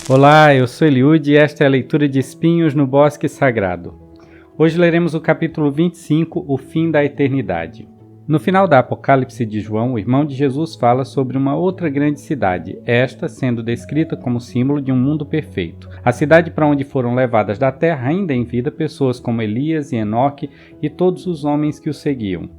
Olá, eu sou Eliud e esta é a leitura de Espinhos no Bosque Sagrado. Hoje leremos o capítulo 25, O Fim da Eternidade. No final da Apocalipse de João, o irmão de Jesus fala sobre uma outra grande cidade, esta sendo descrita como símbolo de um mundo perfeito. A cidade para onde foram levadas da terra ainda em vida pessoas como Elias e Enoque e todos os homens que o seguiam.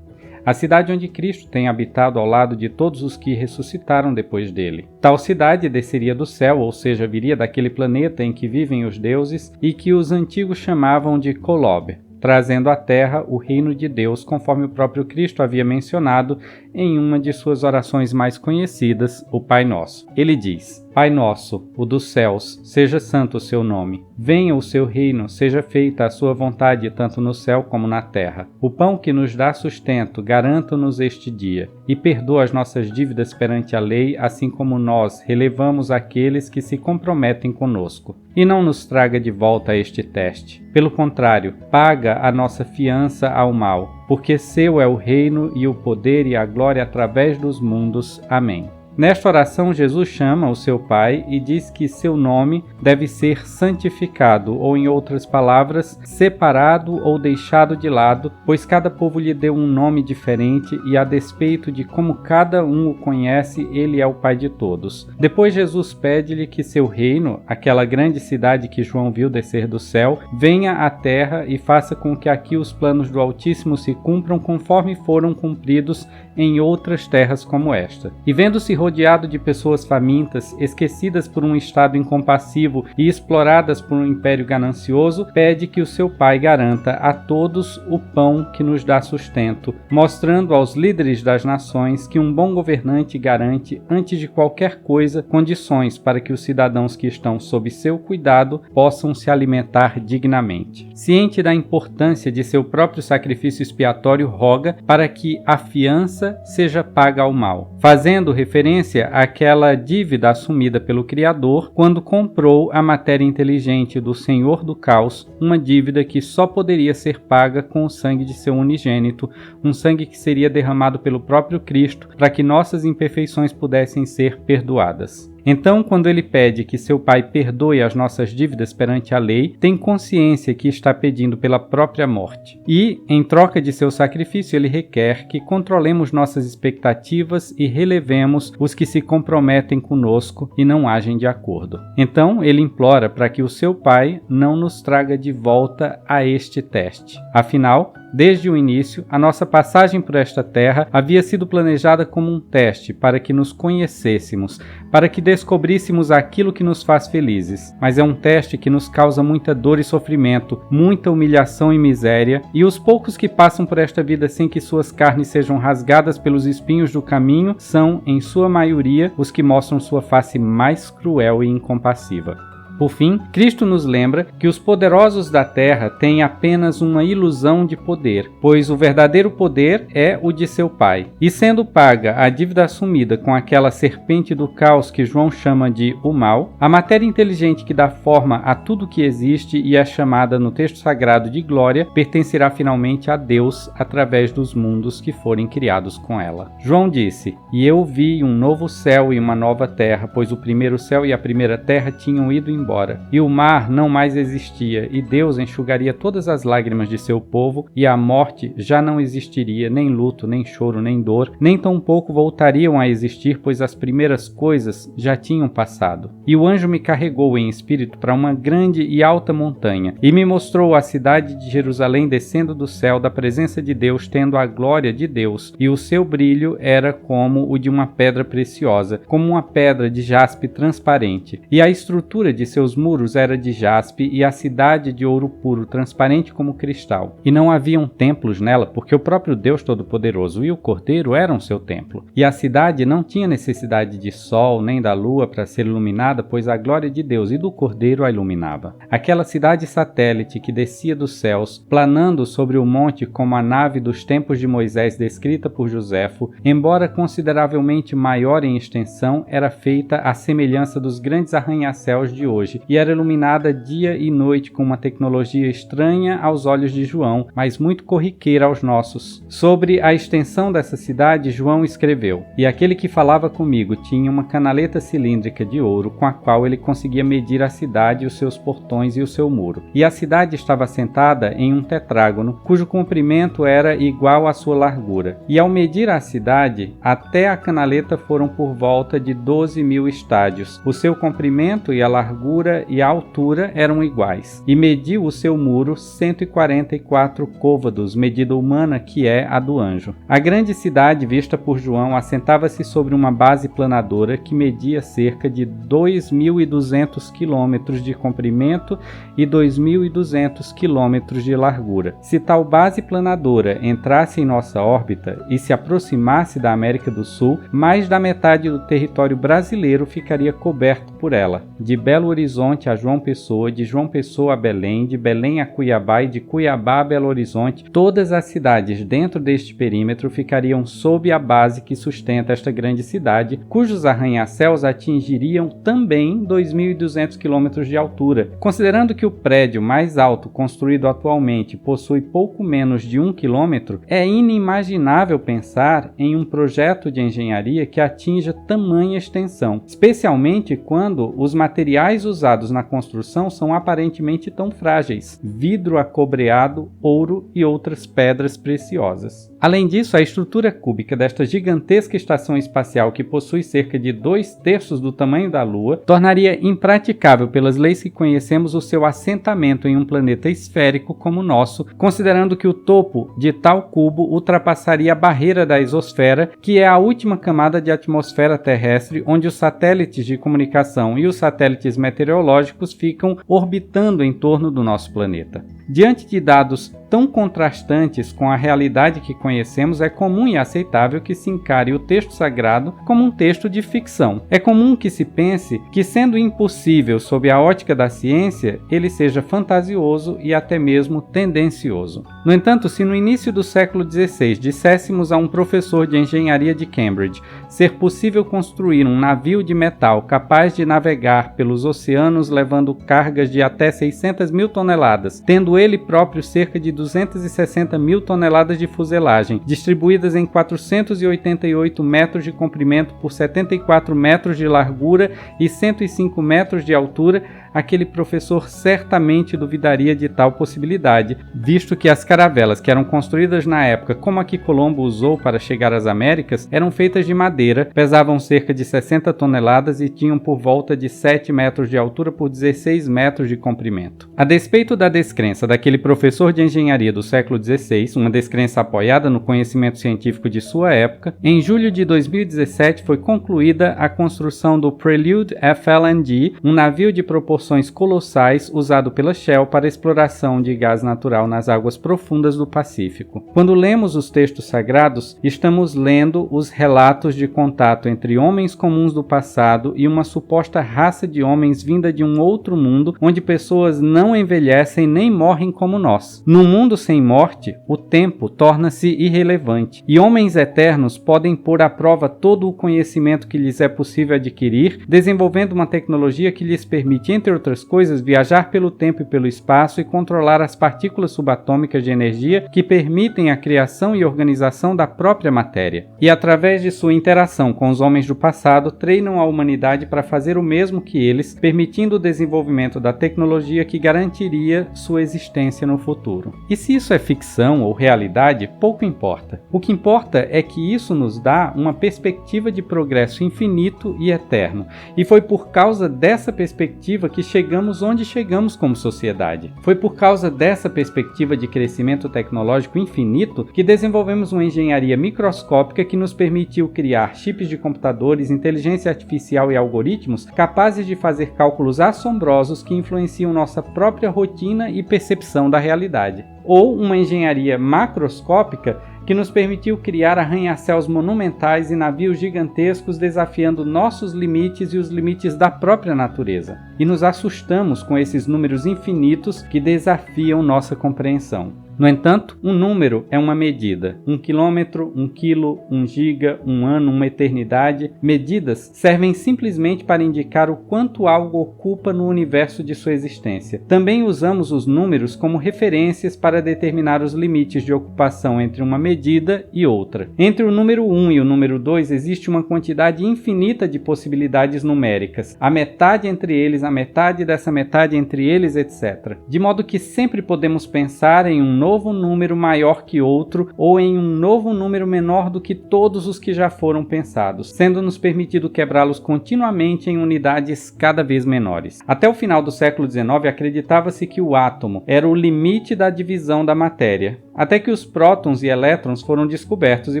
A cidade onde Cristo tem habitado ao lado de todos os que ressuscitaram depois dele. Tal cidade desceria do céu, ou seja, viria daquele planeta em que vivem os deuses e que os antigos chamavam de Kolob, trazendo à terra o reino de Deus, conforme o próprio Cristo havia mencionado em uma de suas orações mais conhecidas, o Pai Nosso. Ele diz: Pai nosso, o dos céus, seja santo o seu nome. Venha o seu reino, seja feita a sua vontade, tanto no céu como na terra. O pão que nos dá sustento, garanta-nos este dia. E perdoa as nossas dívidas perante a lei, assim como nós relevamos aqueles que se comprometem conosco. E não nos traga de volta a este teste. Pelo contrário, paga a nossa fiança ao mal, porque seu é o reino e o poder e a glória através dos mundos. Amém. Nesta oração, Jesus chama o seu Pai e diz que seu nome deve ser santificado, ou em outras palavras, separado ou deixado de lado, pois cada povo lhe deu um nome diferente e, a despeito de como cada um o conhece, ele é o Pai de todos. Depois Jesus pede-lhe que seu reino, aquela grande cidade que João viu descer do céu, venha à terra e faça com que aqui os planos do Altíssimo se cumpram conforme foram cumpridos em outras terras como esta. E vendo-se rodeado de pessoas famintas, esquecidas por um Estado incompassivo e exploradas por um império ganancioso, pede que o seu Pai garanta a todos o pão que nos dá sustento, mostrando aos líderes das nações que um bom governante garante, antes de qualquer coisa, condições para que os cidadãos que estão sob seu cuidado possam se alimentar dignamente. Ciente da importância de seu próprio sacrifício expiatório, roga para que a fiança seja paga ao mal, fazendo referência àquela dívida assumida pelo Criador quando comprou a matéria inteligente do Senhor do Caos, uma dívida que só poderia ser paga com o sangue de seu unigênito, um sangue que seria derramado pelo próprio Cristo para que nossas imperfeições pudessem ser perdoadas. Então, quando ele pede que seu Pai perdoe as nossas dívidas perante a lei, tem consciência que está pedindo pela própria morte. E, em troca de seu sacrifício, ele requer que controlemos nossas expectativas e relevemos os que se comprometem conosco e não agem de acordo. Então, ele implora para que o seu Pai não nos traga de volta a este teste. Afinal, desde o início, a nossa passagem por esta terra havia sido planejada como um teste para que nos conhecêssemos, para que descobríssemos aquilo que nos faz felizes. Mas é um teste que nos causa muita dor e sofrimento, muita humilhação e miséria, e os poucos que passam por esta vida sem que suas carnes sejam rasgadas pelos espinhos do caminho são, em sua maioria, os que mostram sua face mais cruel e incompassiva. Por fim, Cristo nos lembra que os poderosos da terra têm apenas uma ilusão de poder, pois o verdadeiro poder é o de seu Pai. E sendo paga a dívida assumida com aquela serpente do caos que João chama de o mal, a matéria inteligente que dá forma a tudo que existe e é chamada no texto sagrado de glória, pertencerá finalmente a Deus através dos mundos que forem criados com ela. João disse: E eu vi um novo céu e uma nova terra, pois o primeiro céu e a primeira terra tinham ido embora, e o mar não mais existia, e Deus enxugaria todas as lágrimas de seu povo, e a morte já não existiria, nem luto, nem choro, nem dor, nem tampouco voltariam a existir, pois as primeiras coisas já tinham passado. E o anjo me carregou em espírito para uma grande e alta montanha, e me mostrou a cidade de Jerusalém descendo do céu da presença de Deus, tendo a glória de Deus, e o seu brilho era como o de uma pedra preciosa, como uma pedra de jaspe transparente, e a estrutura de seus muros era de jaspe e a cidade de ouro puro, transparente como cristal. E não haviam templos nela, porque o próprio Deus Todo-Poderoso e o Cordeiro eram seu templo. E a cidade não tinha necessidade de sol nem da lua para ser iluminada, pois a glória de Deus e do Cordeiro a iluminava. Aquela cidade satélite que descia dos céus, planando sobre o monte como a nave dos tempos de Moisés descrita por Joséfo, embora consideravelmente maior em extensão, era feita à semelhança dos grandes arranha-céus de hoje, hoje e era iluminada dia e noite com uma tecnologia estranha aos olhos de João, mas muito corriqueira aos nossos. Sobre a extensão dessa cidade, João escreveu: "E aquele que falava comigo tinha uma canaleta cilíndrica de ouro com a qual ele conseguia medir a cidade, os seus portões e o seu muro. E a cidade estava assentada em um tetrágono, cujo comprimento era igual à sua largura. E ao medir a cidade, até a canaleta foram por volta de 12.000 estádios. O seu comprimento e a largura e a altura eram iguais. E mediu o seu muro 144 côvados, medida humana que é a do anjo. A grande cidade, vista por João, assentava-se sobre uma base planadora que media cerca de 2.200 quilômetros de comprimento e 2.200 quilômetros de largura. Se tal base planadora entrasse em nossa órbita e se aproximasse da América do Sul, mais da metade do território brasileiro ficaria coberto por ela. De Belo Horizonte a João Pessoa, de João Pessoa a Belém, de Belém a Cuiabá e de Cuiabá a Belo Horizonte, todas as cidades dentro deste perímetro ficariam sob a base que sustenta esta grande cidade, cujos arranha-céus atingiriam também 2.200 quilômetros de altura. Considerando que o prédio mais alto construído atualmente possui pouco menos de 1 quilômetro, é inimaginável pensar em um projeto de engenharia que atinja tamanha extensão, especialmente quando os materiais usados na construção são aparentemente tão frágeis: vidro acobreado, ouro e outras pedras preciosas. Além disso, a estrutura cúbica desta gigantesca estação espacial, que possui cerca de 2/3 do tamanho da Lua, tornaria impraticável pelas leis que conhecemos o seu assentamento em um planeta esférico como o nosso, considerando que o topo de tal cubo ultrapassaria a barreira da exosfera, que é a última camada de atmosfera terrestre, onde os satélites de comunicação e os satélites meteorológicos ficam orbitando em torno do nosso planeta. Diante de dados tão contrastantes com a realidade que conhecemos, é comum e aceitável que se encare o texto sagrado como um texto de ficção. É comum que se pense que, sendo impossível sob a ótica da ciência, ele seja fantasioso e até mesmo tendencioso. No entanto, se no início do século XVI disséssemos a um professor de engenharia de Cambridge ser possível construir um navio de metal capaz de navegar pelos oceanos levando cargas de até 600.000 toneladas, tendo ele próprio cerca de 260.000 toneladas de fuselagem, distribuídas em 488 metros de comprimento por 74 metros de largura e 105 metros de altura, aquele professor certamente duvidaria de tal possibilidade, visto que as caravelas que eram construídas na época, como a que Colombo usou para chegar às Américas, eram feitas de madeira, pesavam cerca de 60 toneladas e tinham por volta de 7 metros de altura por 16 metros de comprimento. A despeito da descrença daquele professor de engenharia do século XVI, uma descrença apoiada no conhecimento científico de sua época, em julho de 2017 foi concluída a construção do Prelude FLNG, um navio de proporções colossais usado pela Shell para exploração de gás natural nas águas profundas do Pacífico. Quando lemos os textos sagrados, estamos lendo os relatos de contato entre homens comuns do passado e uma suposta raça de homens vinda de um outro mundo, onde pessoas não envelhecem nem morrem como nós. Num mundo sem morte, o tempo torna-se irrelevante, e homens eternos podem pôr à prova todo o conhecimento que lhes é possível adquirir, desenvolvendo uma tecnologia que lhes permite, entre outras coisas, viajar pelo tempo e pelo espaço e controlar as partículas subatômicas de energia que permitem a criação e organização da própria matéria. E através de sua interação com os homens do passado, treinam a humanidade para fazer o mesmo que eles, permitindo o desenvolvimento da tecnologia que garantiria sua existência no futuro. E se isso é ficção ou realidade, pouco importa. O que importa é que isso nos dá uma perspectiva de progresso infinito e eterno. E foi por causa dessa perspectiva que chegamos onde chegamos como sociedade. Foi por causa dessa perspectiva de crescimento tecnológico infinito que desenvolvemos uma engenharia microscópica que nos permitiu criar chips de computadores, inteligência artificial e algoritmos capazes de fazer cálculos assombrosos que influenciam nossa própria rotina e percepção da realidade. Ou uma engenharia macroscópica que nos permitiu criar arranha-céus monumentais e navios gigantescos desafiando nossos limites e os limites da própria natureza. E nos assustamos com esses números infinitos que desafiam nossa compreensão. No entanto, um número é uma medida. 1 quilômetro, 1 quilo, 1 giga, 1 ano, uma eternidade. Medidas servem simplesmente para indicar o quanto algo ocupa no universo de sua existência. Também usamos os números como referências para determinar os limites de ocupação entre uma medida e outra. Entre o número 1 e o número 2 existe uma quantidade infinita de possibilidades numéricas. A metade entre eles, a metade dessa metade entre eles, etc. De modo que sempre podemos pensar em um novo número maior que outro ou em um novo número menor do que todos os que já foram pensados, sendo-nos permitido quebrá-los continuamente em unidades cada vez menores. Até o final do século XIX acreditava-se que o átomo era o limite da divisão da matéria, até que os prótons e elétrons foram descobertos e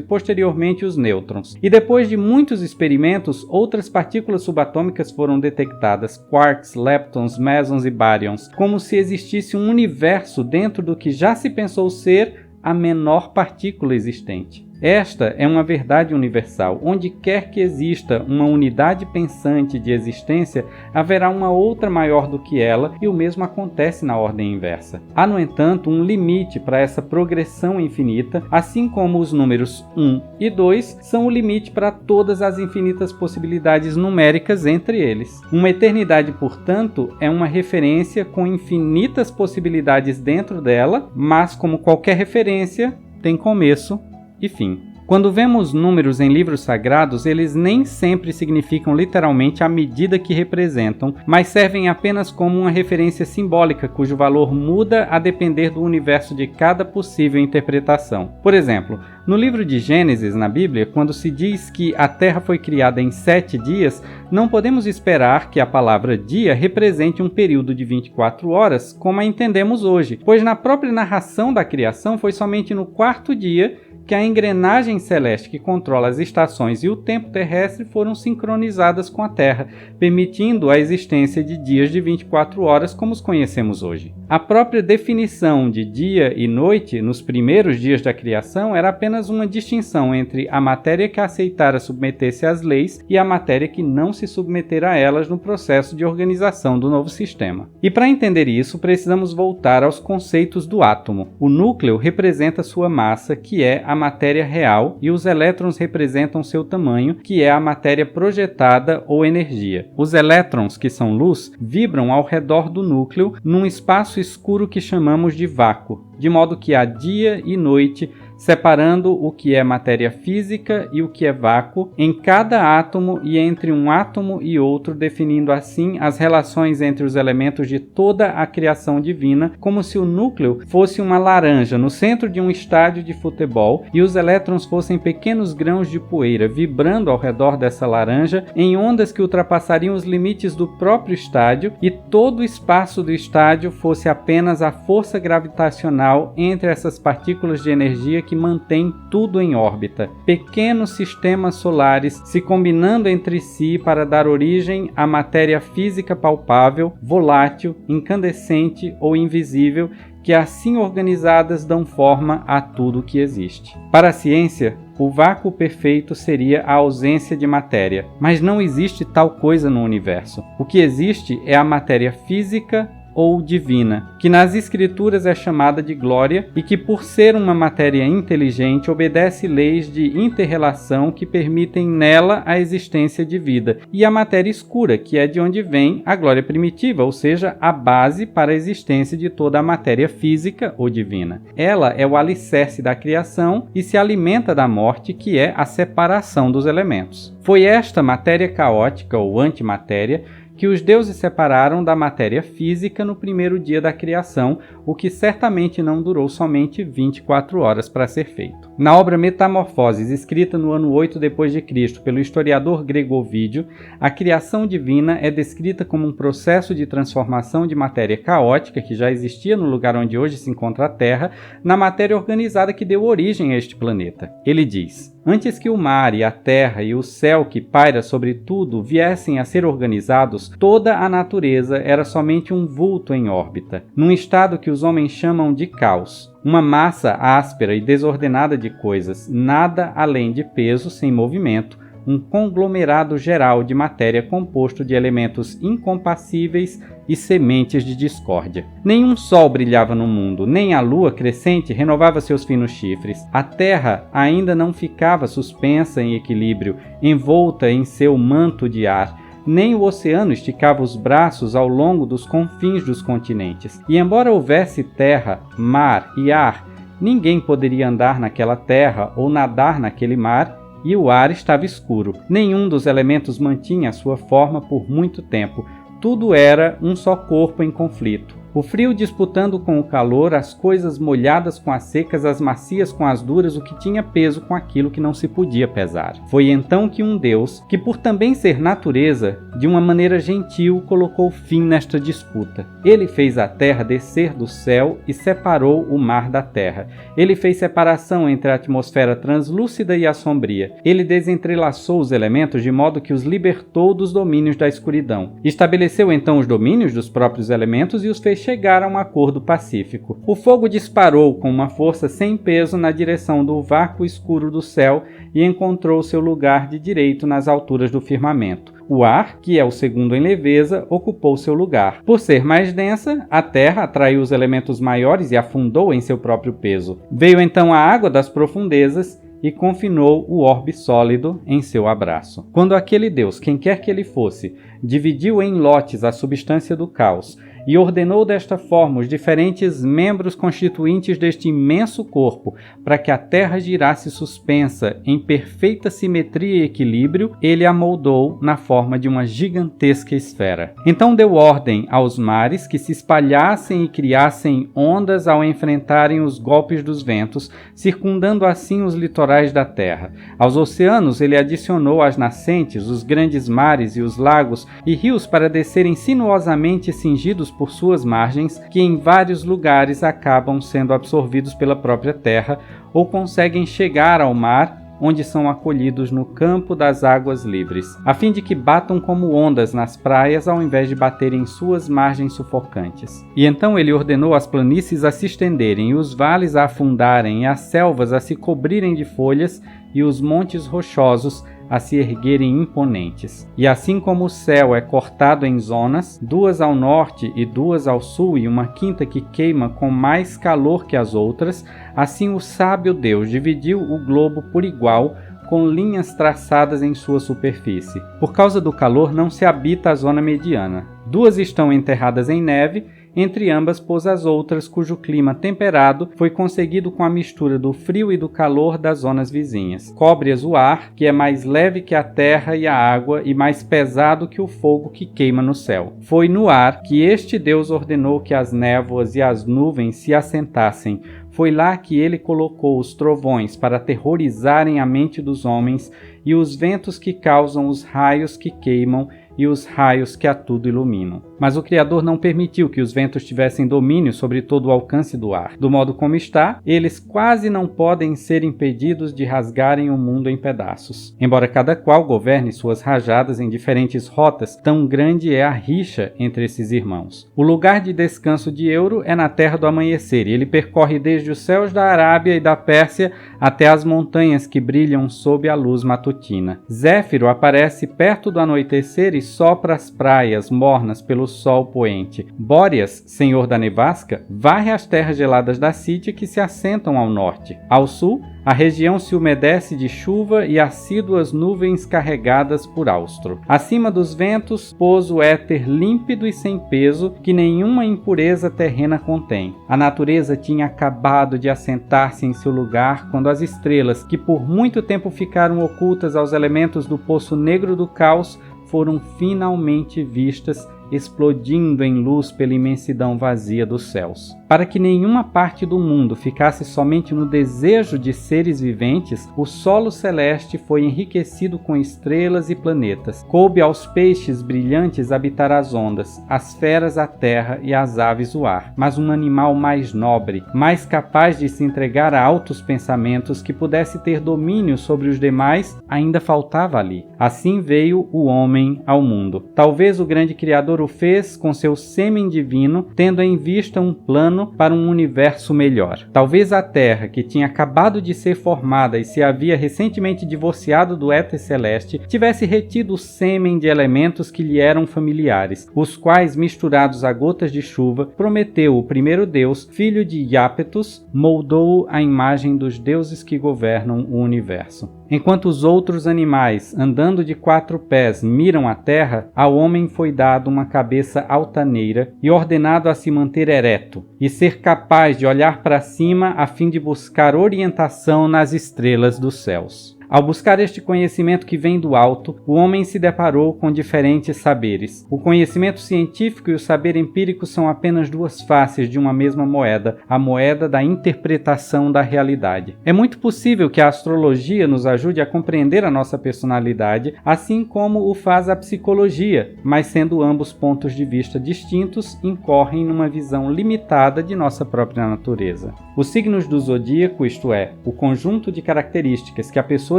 posteriormente os nêutrons. E depois de muitos experimentos, outras partículas subatômicas foram detectadas, quarks, leptons, mesons e baryons, como se existisse um universo dentro do que já se pensou ser a menor partícula existente. Esta é uma verdade universal. Onde quer que exista uma unidade pensante de existência, haverá uma outra maior do que ela, e o mesmo acontece na ordem inversa. Há, no entanto, um limite para essa progressão infinita, assim como os números 1 e 2 são o limite para todas as infinitas possibilidades numéricas entre eles. Uma eternidade, portanto, é uma referência com infinitas possibilidades dentro dela, mas, como qualquer referência, tem começo e fim. Quando vemos números em livros sagrados, eles nem sempre significam literalmente a medida que representam, mas servem apenas como uma referência simbólica cujo valor muda a depender do universo de cada possível interpretação. Por exemplo, no livro de Gênesis, na Bíblia, quando se diz que a Terra foi criada em 7 dias, não podemos esperar que a palavra dia represente um período de 24 horas, como a entendemos hoje, pois na própria narração da criação foi somente no 4º dia que a engrenagem celeste que controla as estações e o tempo terrestre foram sincronizadas com a Terra, permitindo a existência de dias de 24 horas como os conhecemos hoje. A própria definição de dia e noite nos primeiros dias da criação era apenas uma distinção entre a matéria que aceitara submeter-se às leis e a matéria que não se submetera a elas no processo de organização do novo sistema. E para entender isso, precisamos voltar aos conceitos do átomo. O núcleo representa sua massa, que é a matéria real, e os elétrons representam seu tamanho, que é a matéria projetada ou energia. Os elétrons, que são luz, vibram ao redor do núcleo num espaço escuro que chamamos de vácuo, de modo que há dia e noite, separando o que é matéria física e o que é vácuo em cada átomo e entre um átomo e outro, definindo assim as relações entre os elementos de toda a criação divina, como se o núcleo fosse uma laranja no centro de um estádio de futebol e os elétrons fossem pequenos grãos de poeira vibrando ao redor dessa laranja em ondas que ultrapassariam os limites do próprio estádio, e todo o espaço do estádio fosse apenas a força gravitacional entre essas partículas de energia que mantém tudo em órbita. Pequenos sistemas solares se combinando entre si para dar origem à matéria física palpável, volátil, incandescente ou invisível, que assim organizadas dão forma a tudo que existe. Para a ciência, o vácuo perfeito seria a ausência de matéria, mas não existe tal coisa no universo. O que existe é a matéria física ou divina, que nas escrituras é chamada de glória e que, por ser uma matéria inteligente, obedece leis de inter-relação que permitem nela a existência de vida, e a matéria escura, que é de onde vem a glória primitiva, ou seja, a base para a existência de toda a matéria física ou divina. Ela é o alicerce da criação e se alimenta da morte, que é a separação dos elementos. Foi esta matéria caótica ou antimatéria que os deuses separaram da matéria física no primeiro dia da criação, o que certamente não durou somente 24 horas para ser feito. Na obra Metamorfoses, escrita no ano 8 d.C. pelo historiador grego Ovídio, a criação divina é descrita como um processo de transformação de matéria caótica, que já existia no lugar onde hoje se encontra a Terra, na matéria organizada que deu origem a este planeta. Ele diz: antes que o mar e a terra e o céu que paira sobre tudo viessem a ser organizados, toda a natureza era somente um vulto em órbita, num estado que os homens chamam de caos. Uma massa áspera e desordenada de coisas, nada além de peso sem movimento, um conglomerado geral de matéria composto de elementos incompassíveis e sementes de discórdia. Nenhum sol brilhava no mundo, nem a lua crescente renovava seus finos chifres. A terra ainda não ficava suspensa em equilíbrio, envolta em seu manto de ar. Nem o oceano esticava os braços ao longo dos confins dos continentes. E embora houvesse terra, mar e ar, ninguém poderia andar naquela terra ou nadar naquele mar, e o ar estava escuro. Nenhum dos elementos mantinha a sua forma por muito tempo. Tudo era um só corpo em conflito. O frio disputando com o calor, as coisas molhadas com as secas, as macias com as duras, o que tinha peso com aquilo que não se podia pesar. Foi então que um Deus, que por também ser natureza, de uma maneira gentil, colocou fim nesta disputa. Ele fez a terra descer do céu e separou o mar da terra. Ele fez separação entre a atmosfera translúcida e a sombria. Ele desentrelaçou os elementos de modo que os libertou dos domínios da escuridão. Estabeleceu então os domínios dos próprios elementos e os fez chegar a um acordo pacífico. O fogo disparou com uma força sem peso na direção do vácuo escuro do céu e encontrou seu lugar de direito nas alturas do firmamento. O ar, que é o segundo em leveza, ocupou seu lugar. Por ser mais densa, a terra atraiu os elementos maiores e afundou em seu próprio peso. Veio então a água das profundezas e confinou o orbe sólido em seu abraço. Quando aquele Deus, quem quer que ele fosse, dividiu em lotes a substância do caos e ordenou desta forma os diferentes membros constituintes deste imenso corpo, para que a terra girasse suspensa em perfeita simetria e equilíbrio, ele a moldou na forma de uma gigantesca esfera. Então deu ordem aos mares que se espalhassem e criassem ondas ao enfrentarem os golpes dos ventos, circundando assim os litorais da terra. Aos oceanos ele adicionou as nascentes, os grandes mares e os lagos e rios para descerem sinuosamente cingidos por suas margens, que em vários lugares acabam sendo absorvidos pela própria terra ou conseguem chegar ao mar, onde são acolhidos no campo das águas livres, a fim de que batam como ondas nas praias ao invés de baterem em suas margens sufocantes. E então ele ordenou as planícies a se estenderem, e os vales a afundarem, e as selvas a se cobrirem de folhas, e os montes rochosos a se erguerem imponentes. E assim como o céu é cortado em zonas, 2 ao norte e 2 ao sul, e uma quinta que queima com mais calor que as outras, assim o sábio Deus dividiu o globo por igual, com linhas traçadas em sua superfície. Por causa do calor não se habita a zona mediana. 2 estão enterradas em neve, entre ambas pôs as outras, cujo clima temperado foi conseguido com a mistura do frio e do calor das zonas vizinhas. Cobre-as o ar, que é mais leve que a terra e a água e mais pesado que o fogo que queima no céu. Foi no ar que este Deus ordenou que as névoas e as nuvens se assentassem. Foi lá que ele colocou os trovões para aterrorizarem a mente dos homens e os ventos que causam os raios que queimam e os raios que a tudo iluminam. Mas o Criador não permitiu que os ventos tivessem domínio sobre todo o alcance do ar. Do modo como está, eles quase não podem ser impedidos de rasgarem o mundo em pedaços. Embora cada qual governe suas rajadas em diferentes rotas, tão grande é a rixa entre esses irmãos. O lugar de descanso de Euro é na terra do amanhecer, e ele percorre desde os céus da Arábia e da Pérsia até as montanhas que brilham sob a luz matutina. Zéfiro aparece perto do anoitecer e sopra as praias mornas pelo sol poente. Bóreas, senhor da nevasca, varre as terras geladas da Sítia que se assentam ao norte. Ao sul, a região se umedece de chuva e assíduas nuvens carregadas por austro. Acima dos ventos, pôs o éter límpido e sem peso, que nenhuma impureza terrena contém. A natureza tinha acabado de assentar-se em seu lugar quando as estrelas, que por muito tempo ficaram ocultas aos elementos do poço negro do caos, foram finalmente vistas, explodindo em luz pela imensidão vazia dos céus. Para que nenhuma parte do mundo ficasse somente no desejo de seres viventes, o solo celeste foi enriquecido com estrelas e planetas. Coube aos peixes brilhantes habitar as ondas, às feras a terra e às aves o ar. Mas um animal mais nobre, mais capaz de se entregar a altos pensamentos, que pudesse ter domínio sobre os demais, ainda faltava ali. Assim veio o homem ao mundo. Talvez o grande Criador Criador o fez com seu sêmen divino, tendo em vista um plano para um universo melhor. Talvez a Terra, que tinha acabado de ser formada e se havia recentemente divorciado do éter celeste, tivesse retido o sêmen de elementos que lhe eram familiares, os quais, misturados a gotas de chuva, Prometeu, o primeiro deus, filho de Iápetus, moldou a imagem dos deuses que governam o universo. Enquanto os outros animais, andando de 4 pés, miram a terra, ao homem foi dado uma cabeça altaneira e ordenado a se manter ereto e ser capaz de olhar para cima a fim de buscar orientação nas estrelas dos céus. Ao buscar este conhecimento que vem do alto, o homem se deparou com diferentes saberes. O conhecimento científico e o saber empírico são apenas duas faces de uma mesma moeda, a moeda da interpretação da realidade. É muito possível que a astrologia nos ajude a compreender a nossa personalidade, assim como o faz a psicologia, mas sendo ambos pontos de vista distintos, incorrem numa visão limitada de nossa própria natureza. Os signos do zodíaco, isto é, o conjunto de características que a pessoa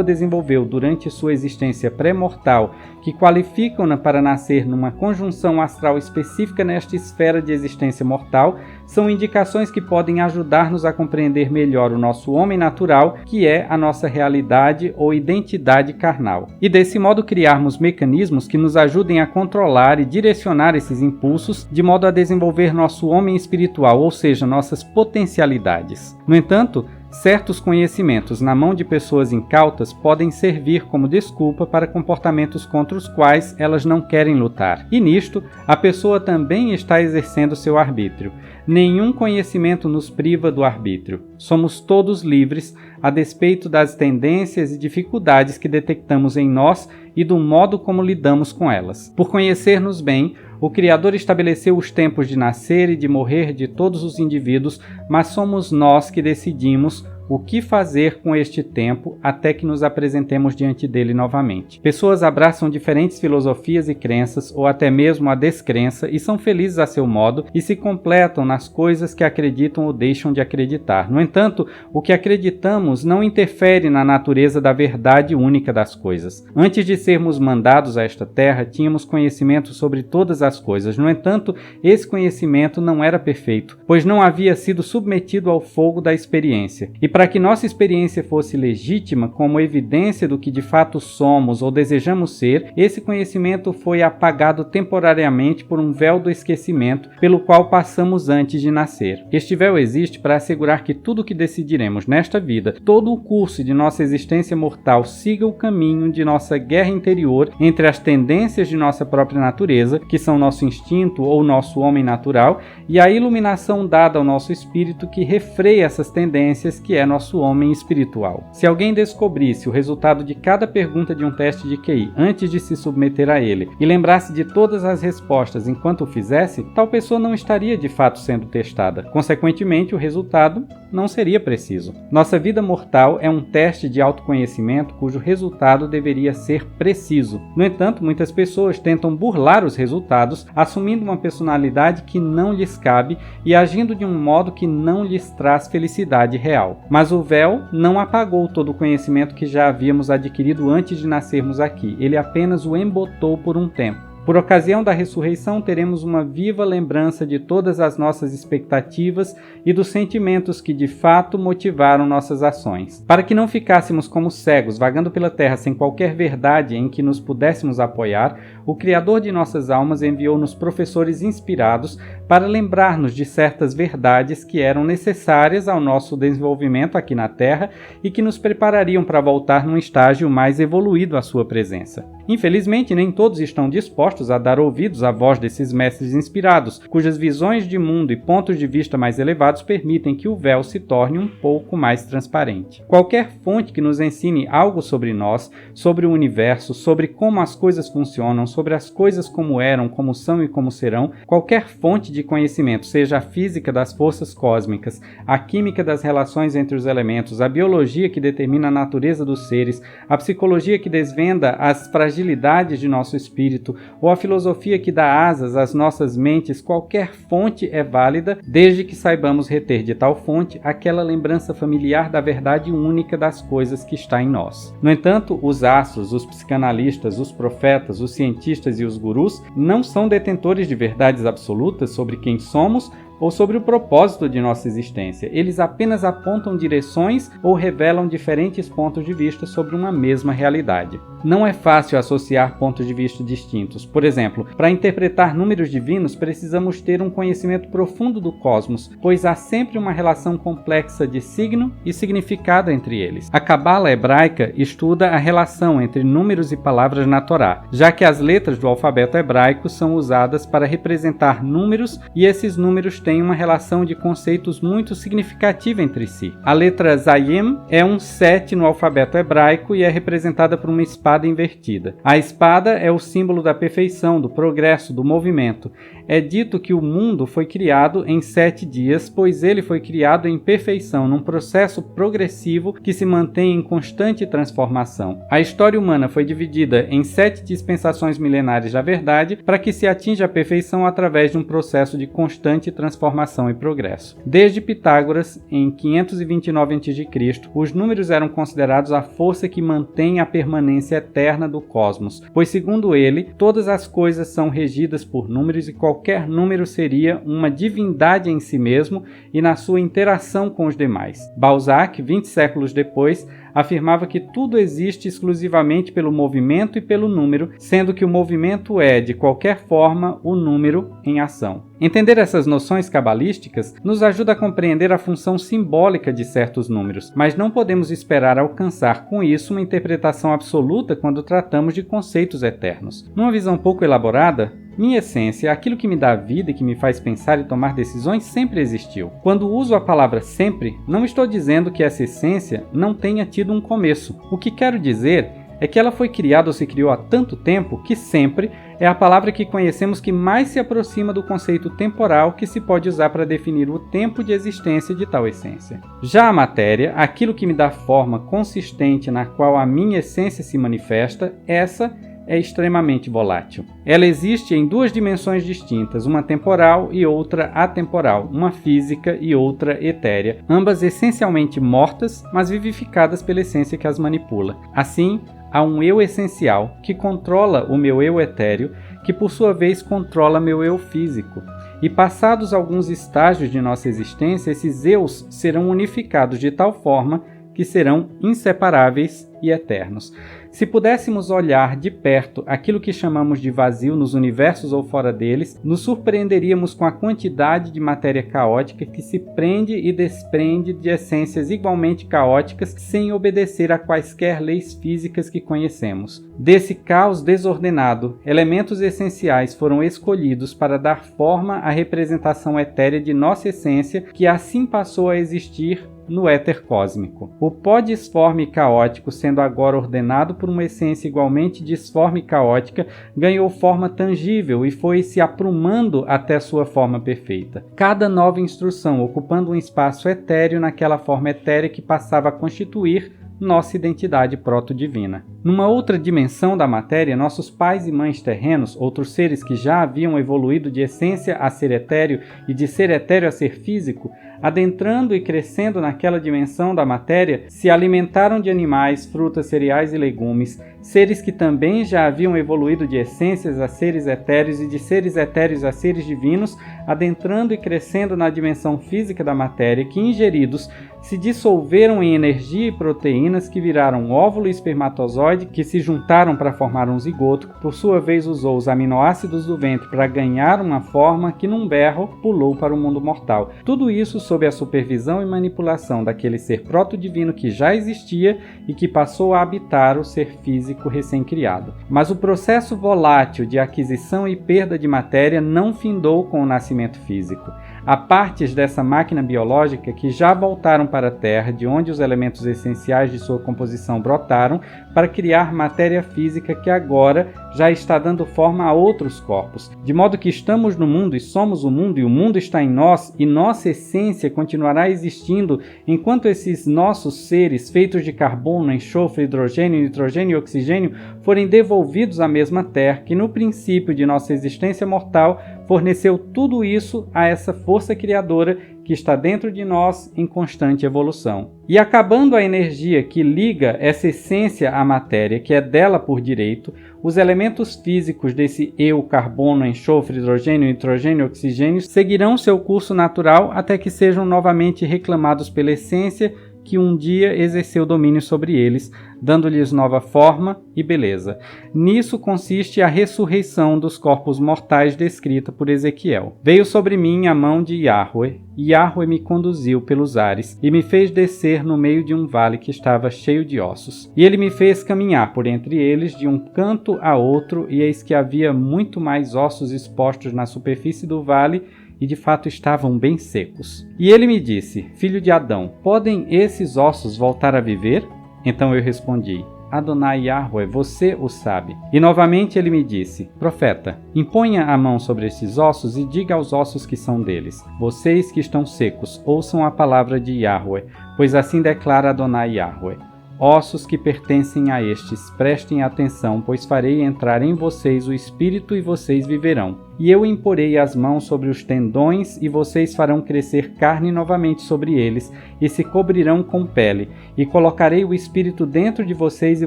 desenvolveu durante sua existência pré-mortal, que qualificam-na para nascer numa conjunção astral específica nesta esfera de existência mortal, são indicações que podem ajudar-nos a compreender melhor o nosso homem natural, que é a nossa realidade ou identidade carnal. E desse modo criarmos mecanismos que nos ajudem a controlar e direcionar esses impulsos, de modo a desenvolver nosso homem espiritual, ou seja, nossas potencialidades. No entanto, certos conhecimentos na mão de pessoas incautas podem servir como desculpa para comportamentos contra os quais elas não querem lutar. E nisto, a pessoa também está exercendo seu arbítrio. Nenhum conhecimento nos priva do arbítrio. Somos todos livres, a despeito das tendências e dificuldades que detectamos em nós e do modo como lidamos com elas. Por conhecer-nos bem, o Criador estabeleceu os tempos de nascer e de morrer de todos os indivíduos, mas somos nós que decidimos o que fazer com este tempo até que nos apresentemos diante dele novamente. Pessoas abraçam diferentes filosofias e crenças, ou até mesmo a descrença, e são felizes a seu modo e se completam nas coisas que acreditam ou deixam de acreditar. No entanto, o que acreditamos não interfere na natureza da verdade única das coisas. Antes de sermos mandados a esta terra, tínhamos conhecimento sobre todas as coisas. No entanto, esse conhecimento não era perfeito, pois não havia sido submetido ao fogo da experiência. E para que nossa experiência fosse legítima como evidência do que de fato somos ou desejamos ser, esse conhecimento foi apagado temporariamente por um véu do esquecimento pelo qual passamos antes de nascer. Este véu existe para assegurar que tudo o que decidiremos nesta vida, todo o curso de nossa existência mortal, siga o caminho de nossa guerra interior entre as tendências de nossa própria natureza, que são nosso instinto ou nosso homem natural, e a iluminação dada ao nosso espírito que refreia essas tendências, que é nosso homem espiritual. Se alguém descobrisse o resultado de cada pergunta de um teste de QI antes de se submeter a ele e lembrasse de todas as respostas enquanto o fizesse, tal pessoa não estaria de fato sendo testada. Consequentemente, o resultado não seria preciso. Nossa vida mortal é um teste de autoconhecimento cujo resultado deveria ser preciso. No entanto, muitas pessoas tentam burlar os resultados, assumindo uma personalidade que não lhes cabe e agindo de um modo que não lhes traz felicidade real. Mas o véu não apagou todo o conhecimento que já havíamos adquirido antes de nascermos aqui. Ele apenas o embotou por um tempo. Por ocasião da ressurreição, teremos uma viva lembrança de todas as nossas expectativas e dos sentimentos que de fato motivaram nossas ações. Para que não ficássemos como cegos, vagando pela terra sem qualquer verdade em que nos pudéssemos apoiar, o Criador de nossas almas enviou-nos professores inspirados para lembrar-nos de certas verdades que eram necessárias ao nosso desenvolvimento aqui na Terra e que nos preparariam para voltar num estágio mais evoluído à sua presença. Infelizmente, nem todos estão dispostos a dar ouvidos à voz desses mestres inspirados, cujas visões de mundo e pontos de vista mais elevados permitem que o véu se torne um pouco mais transparente. Qualquer fonte que nos ensine algo sobre nós, sobre o universo, sobre como as coisas funcionam, sobre as coisas como eram, como são e como serão, qualquer fonte de de conhecimento, seja a física das forças cósmicas, a química das relações entre os elementos, a biologia que determina a natureza dos seres, a psicologia que desvenda as fragilidades de nosso espírito, ou a filosofia que dá asas às nossas mentes, qualquer fonte é válida, desde que saibamos reter de tal fonte aquela lembrança familiar da verdade única das coisas que está em nós. No entanto, os astros, os psicanalistas, os profetas, os cientistas e os gurus não são detentores de verdades absolutas sobre quem somos ou sobre o propósito de nossa existência. Eles apenas apontam direções ou revelam diferentes pontos de vista sobre uma mesma realidade. Não é fácil associar pontos de vista distintos. Por exemplo, para interpretar números divinos, precisamos ter um conhecimento profundo do cosmos, pois há sempre uma relação complexa de signo e significado entre eles. A Cabala hebraica estuda a relação entre números e palavras na Torá, já que as letras do alfabeto hebraico são usadas para representar números e esses números têm uma relação de conceitos muito significativa entre si. A letra Zayim é um 7 no alfabeto hebraico e é representada por uma espada invertida. A espada é o símbolo da perfeição, do progresso, do movimento. É dito que o mundo foi criado em 7 dias, pois ele foi criado em perfeição, num processo progressivo que se mantém em constante transformação. A história humana foi dividida em 7 dispensações milenares da verdade para que se atinja a perfeição através de um processo de constante transformação e progresso. Desde Pitágoras, em 529 a.C., os números eram considerados a força que mantém a permanência eterna do cosmos, pois, segundo ele, todas as coisas são regidas por números e qualquer número seria uma divindade em si mesmo e na sua interação com os demais. Balzac, 20 séculos depois, afirmava que tudo existe exclusivamente pelo movimento e pelo número, sendo que o movimento é, de qualquer forma, o número em ação. Entender essas noções cabalísticas nos ajuda a compreender a função simbólica de certos números, mas não podemos esperar alcançar com isso uma interpretação absoluta quando tratamos de conceitos eternos. Numa visão pouco elaborada, minha essência, aquilo que me dá vida e que me faz pensar e tomar decisões, sempre existiu. Quando uso a palavra sempre, não estou dizendo que essa essência não tenha tido um começo. O que quero dizer é que ela foi criada ou se criou há tanto tempo que sempre é a palavra que conhecemos que mais se aproxima do conceito temporal que se pode usar para definir o tempo de existência de tal essência. Já a matéria, aquilo que me dá forma consistente na qual a minha essência se manifesta, essa é extremamente volátil. Ela existe em duas dimensões distintas, uma temporal e outra atemporal, uma física e outra etérea, ambas essencialmente mortas, mas vivificadas pela essência que as manipula. Assim, há um eu essencial que controla o meu eu etéreo, que por sua vez controla meu eu físico. E passados alguns estágios de nossa existência, esses eus serão unificados de tal forma que serão inseparáveis e eternos. Se pudéssemos olhar de perto aquilo que chamamos de vazio nos universos ou fora deles, nos surpreenderíamos com a quantidade de matéria caótica que se prende e desprende de essências igualmente caóticas sem obedecer a quaisquer leis físicas que conhecemos. Desse caos desordenado, elementos essenciais foram escolhidos para dar forma à representação etérea de nossa essência, que assim passou a existir no éter cósmico. O pó disforme e caótico, sendo agora ordenado por uma essência igualmente disforme e caótica, ganhou forma tangível e foi se aprumando até sua forma perfeita. Cada nova instrução ocupando um espaço etéreo naquela forma etérea que passava a constituir nossa identidade proto-divina. Numa outra dimensão da matéria, nossos pais e mães terrenos, outros seres que já haviam evoluído de essência a ser etéreo e de ser etéreo a ser físico, adentrando e crescendo naquela dimensão da matéria, se alimentaram de animais, frutas, cereais e legumes, seres que também já haviam evoluído de essências a seres etéreos e de seres etéreos a seres divinos, adentrando e crescendo na dimensão física da matéria, que ingeridos se dissolveram em energia e proteínas que viraram óvulo e espermatozoide, que se juntaram para formar um zigoto, que por sua vez usou os aminoácidos do ventre para ganhar uma forma que num berro pulou para o mundo mortal. Tudo isso sob a supervisão e manipulação daquele ser proto-divino que já existia e que passou a habitar o ser físico recém-criado. Mas o processo volátil de aquisição e perda de matéria não findou com o nascimento físico. Há partes dessa máquina biológica que já voltaram para a Terra, de onde os elementos essenciais de sua composição brotaram, para criar matéria física que agora já está dando forma a outros corpos. De modo que estamos no mundo e somos o mundo, e o mundo está em nós, e nossa essência continuará existindo enquanto esses nossos seres, feitos de carbono, enxofre, hidrogênio, nitrogênio e oxigênio, forem devolvidos à mesma Terra, que no princípio de nossa existência mortal forneceu tudo isso a essa força criadora que está dentro de nós em constante evolução. E acabando a energia que liga essa essência à matéria, que é dela por direito, os elementos físicos desse eu, carbono, enxofre, hidrogênio, nitrogênio e oxigênio seguirão seu curso natural até que sejam novamente reclamados pela essência que um dia exerceu domínio sobre eles, dando-lhes nova forma e beleza. Nisso consiste a ressurreição dos corpos mortais descrita por Ezequiel. Veio sobre mim a mão de Yahweh, e Yahweh me conduziu pelos ares, e me fez descer no meio de um vale que estava cheio de ossos. E ele me fez caminhar por entre eles de um canto a outro, e eis que havia muito mais ossos expostos na superfície do vale, e de fato estavam bem secos. E ele me disse: Filho de Adão, podem esses ossos voltar a viver? Então eu respondi: Adonai Yahweh, você o sabe. E novamente ele me disse: Profeta, imponha a mão sobre estes ossos e diga aos ossos que são deles: Vocês que estão secos, ouçam a palavra de Yahweh, pois assim declara Adonai Yahweh. Ossos que pertencem a estes, prestem atenção, pois farei entrar em vocês o Espírito e vocês viverão. E eu imporei as mãos sobre os tendões e vocês farão crescer carne novamente sobre eles e se cobrirão com pele. E colocarei o Espírito dentro de vocês e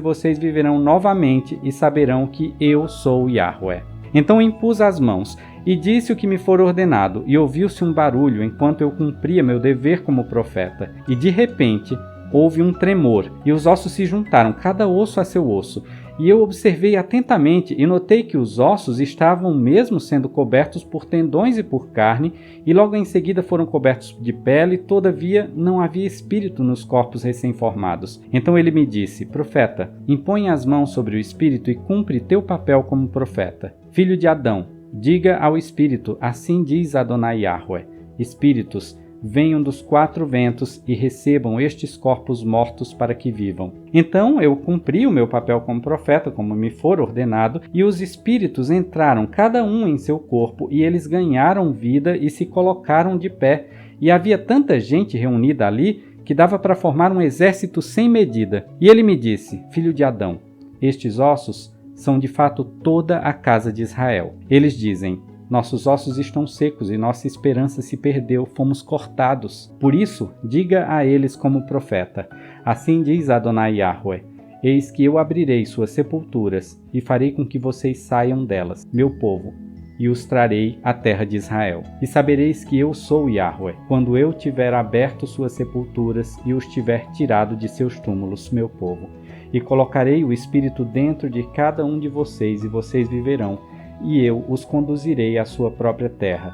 vocês viverão novamente e saberão que eu sou Yahweh. Então impus as mãos e disse o que me for ordenado, e ouviu-se um barulho enquanto eu cumpria meu dever como profeta. E de repente houve um tremor, e os ossos se juntaram, cada osso a seu osso. E eu observei atentamente e notei que os ossos estavam mesmo sendo cobertos por tendões e por carne, e logo em seguida foram cobertos de pele, todavia não havia espírito nos corpos recém-formados. Então ele me disse: Profeta, impõe as mãos sobre o espírito e cumpre teu papel como profeta. Filho de Adão, diga ao espírito: assim diz Adonai Yahweh: Espíritos, venham dos 4 ventos e recebam estes corpos mortos para que vivam. Então eu cumpri o meu papel como profeta, como me for ordenado, e os espíritos entraram cada um em seu corpo, e eles ganharam vida e se colocaram de pé. E havia tanta gente reunida ali que dava para formar um exército sem medida. E ele me disse: Filho de Adão, estes ossos são de fato toda a casa de Israel. Eles dizem: nossos ossos estão secos e nossa esperança se perdeu, fomos cortados. Por isso, diga a eles como profeta: assim diz Adonai Yahweh: eis que eu abrirei suas sepulturas e farei com que vocês saiam delas, meu povo, e os trarei à terra de Israel. E sabereis que eu sou Yahweh, quando eu tiver aberto suas sepulturas e os tiver tirado de seus túmulos, meu povo. E colocarei o Espírito dentro de cada um de vocês, e vocês viverão, e eu os conduzirei à sua própria terra.